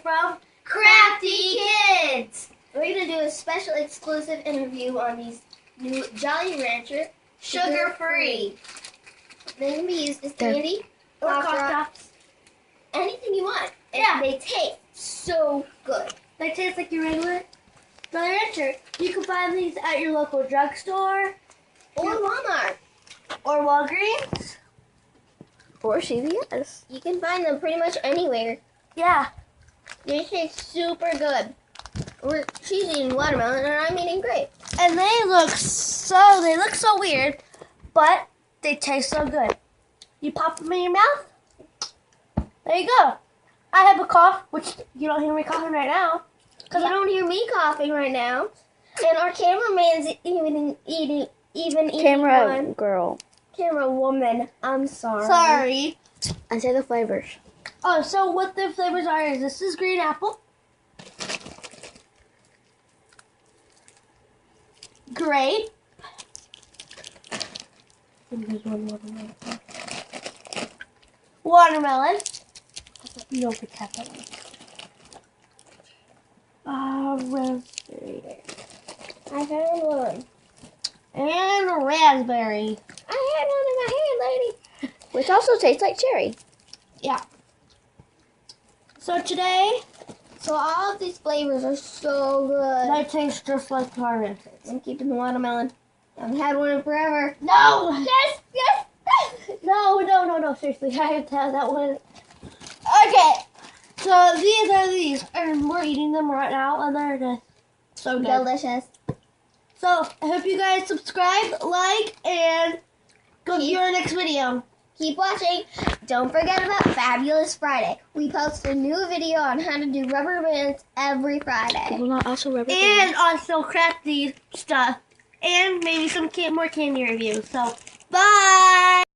from Crafty Kids! We're going to do a special exclusive interview on these new Jolly Rancher Sugar-free. They can be used as candy Or Pop cough Rocks, drops. anything you want. And Yeah. they taste so good. They taste like your regular Jolly Rancher. You can find these at your local drugstore Or Walmart. or Walgreens. Or CVS. You can find them pretty much anywhere. Yeah. They taste super good. She's eating watermelon and I'm eating grape. And they look so weird, but they taste so good. You pop them in your mouth. There you go. I have a cough, which you don't hear me coughing right now. Because you don't hear me coughing right now. And our cameraman's even eating Camera one. girl. Camera woman. I'm sorry. Sorry. And say the flavors. Oh, so what the flavors are is this is green apple, grape, watermelon. No, we have that one. Raspberry. I found one. And raspberry. I had one in my hand, lady. Which also tastes like cherry. Yeah. So today, So all of these flavors are so good. they taste just like Target. I'm keeping the watermelon. I haven't had one in forever. No! Yes, yes. No, seriously, I have to have that one. Okay, so these, and we're eating them right now, and they're just so good. Delicious. So, I hope you guys subscribe, like, and go to our next video. Keep watching. Don't forget about Fabulous Friday. We post a new video on how to do rubber bands every Friday. Well, not also rubber And also crafty stuff, and maybe some more candy reviews. So, bye!